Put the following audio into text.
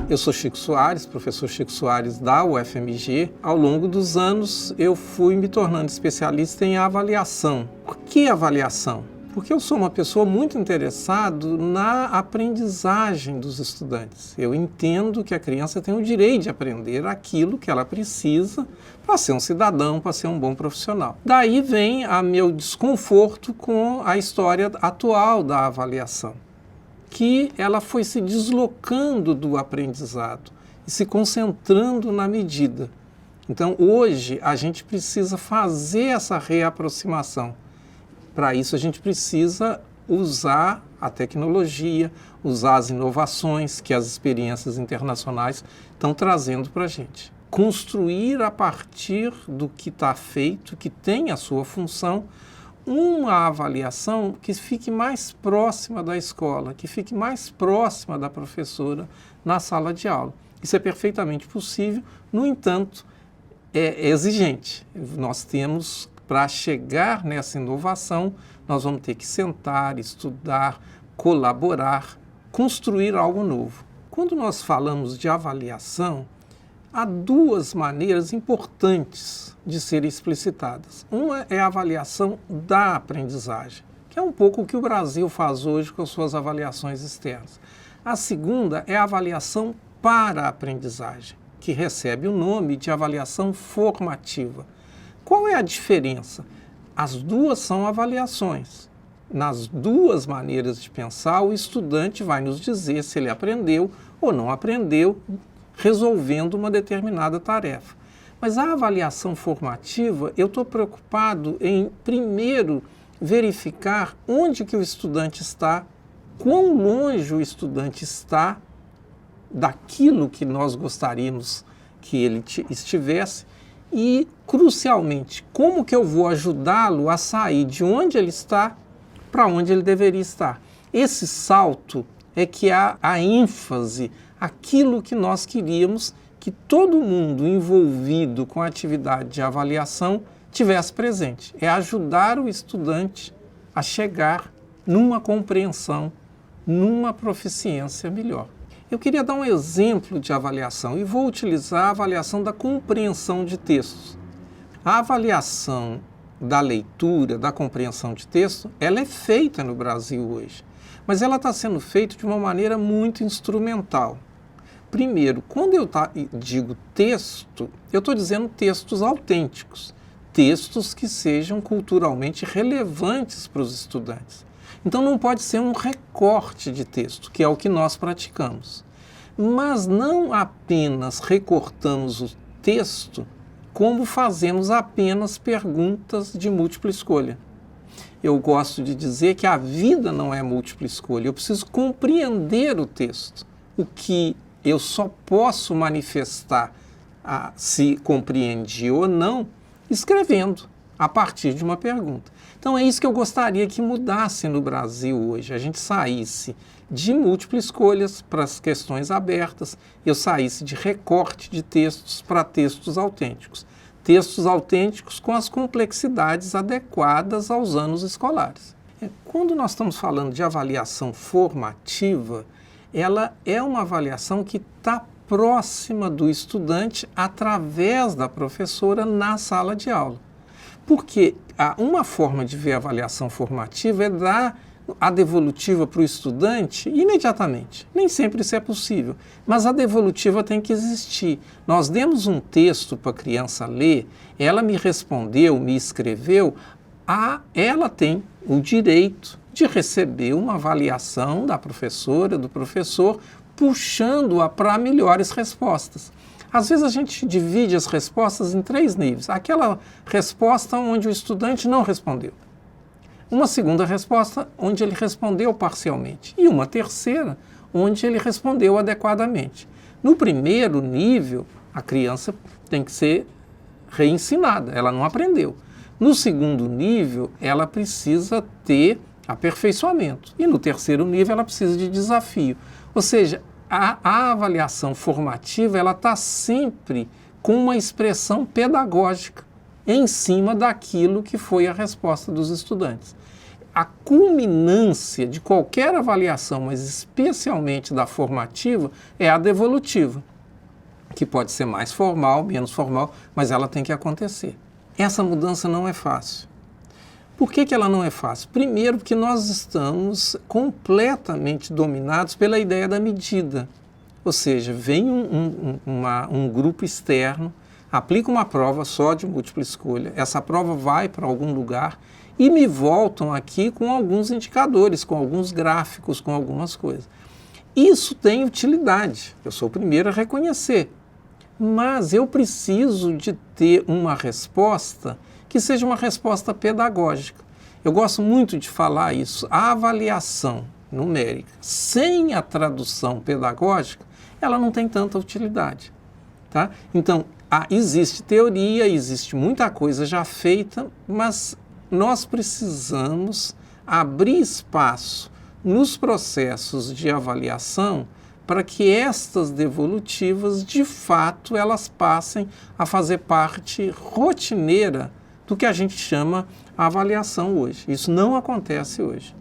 Eu sou Chico Soares, professor Chico Soares da UFMG. Ao longo dos anos, eu fui me tornando especialista em avaliação. Por que avaliação? Porque eu sou uma pessoa muito interessada na aprendizagem dos estudantes. Eu entendo que a criança tem o direito de aprender aquilo que ela precisa para ser um cidadão, para ser um bom profissional. Daí vem o meu desconforto com a história atual da avaliação, que ela foi se deslocando do aprendizado e se concentrando na medida. Então, hoje, a gente precisa fazer essa reaproximação. Para isso, a gente precisa usar a tecnologia, usar as inovações que as experiências internacionais estão trazendo para a gente. Construir a partir do que está feito, que tem a sua função, uma avaliação que fique mais próxima da escola, que fique mais próxima da professora na sala de aula. Isso é perfeitamente possível, no entanto, é exigente. Nós temos, para chegar nessa inovação, nós vamos ter que sentar, estudar, colaborar, construir algo novo. Quando nós falamos de avaliação, há duas maneiras importantes de serem explicitadas. Uma é a avaliação da aprendizagem, que é um pouco o que o Brasil faz hoje com suas avaliações externas. A segunda é a avaliação para a aprendizagem, que recebe o nome de avaliação formativa. Qual é a diferença? As duas são avaliações. Nas duas maneiras de pensar, o estudante vai nos dizer se ele aprendeu ou não aprendeu, resolvendo uma determinada tarefa. Mas a avaliação formativa, eu estou preocupado em, primeiro, verificar onde que o estudante está, quão longe o estudante está daquilo que nós gostaríamos que ele estivesse e, crucialmente, como que eu vou ajudá-lo a sair de onde ele está para onde ele deveria estar. Esse salto é que há a ênfase, aquilo que nós queríamos que todo mundo envolvido com a atividade de avaliação tivesse presente. É ajudar o estudante a chegar numa compreensão, numa proficiência melhor. Eu queria dar um exemplo de avaliação e vou utilizar a avaliação da compreensão de textos. A avaliação da leitura, da compreensão de texto, ela é feita no Brasil hoje, mas ela está sendo feita de uma maneira muito instrumental. Primeiro, quando eu digo texto, eu estou dizendo textos autênticos, textos que sejam culturalmente relevantes para os estudantes. Então não pode ser um recorte de texto, que é o que nós praticamos. Mas não apenas recortamos o texto, como fazemos apenas perguntas de múltipla escolha. Eu gosto de dizer que a vida não é múltipla escolha, eu preciso compreender o texto, o que eu só posso manifestar se compreendi ou não, escrevendo a partir de uma pergunta. Então é isso que eu gostaria que mudasse no Brasil hoje, a gente saísse de múltiplas escolhas para as questões abertas, eu saísse de recorte de textos para textos autênticos. Textos autênticos com as complexidades adequadas aos anos escolares. Quando nós estamos falando de avaliação formativa, ela é uma avaliação que está próxima do estudante através da professora na sala de aula. Porque uma forma de ver a avaliação formativa é dar a devolutiva para o estudante imediatamente. Nem sempre isso é possível, mas a devolutiva tem que existir. Nós demos um texto para a criança ler, ela me respondeu, me escreveu, ela tem o direito de receber uma avaliação da professora, do professor, puxando-a para melhores respostas. Às vezes a gente divide as respostas em 3 níveis. Aquela resposta onde o estudante não respondeu. Uma segunda resposta onde ele respondeu parcialmente. E uma terceira onde ele respondeu adequadamente. No primeiro nível, a criança tem que ser reensinada, ela não aprendeu. No segundo nível, ela precisa ter aperfeiçoamento. E no terceiro nível ela precisa de desafio. Ou seja, a avaliação formativa ela está sempre com uma expressão pedagógica em cima daquilo que foi a resposta dos estudantes. A culminância de qualquer avaliação, mas especialmente da formativa, é a devolutiva, que pode ser mais formal, menos formal, mas ela tem que acontecer. Essa mudança não é fácil. Por que ela não é fácil? Primeiro, porque nós estamos completamente dominados pela ideia da medida. Ou seja, vem um grupo externo, aplica uma prova só de múltipla escolha, essa prova vai para algum lugar e me voltam aqui com alguns indicadores, com alguns gráficos, com algumas coisas. Isso tem utilidade, eu sou o primeiro a reconhecer, mas eu preciso de ter uma resposta que seja uma resposta pedagógica. Eu gosto muito de falar isso. A avaliação numérica sem a tradução pedagógica, ela não tem tanta utilidade. Tá? Então, existe teoria, existe muita coisa já feita, mas nós precisamos abrir espaço nos processos de avaliação para que estas devolutivas, de fato, elas passem a fazer parte rotineira do que a gente chama a avaliação hoje. Isso não acontece hoje.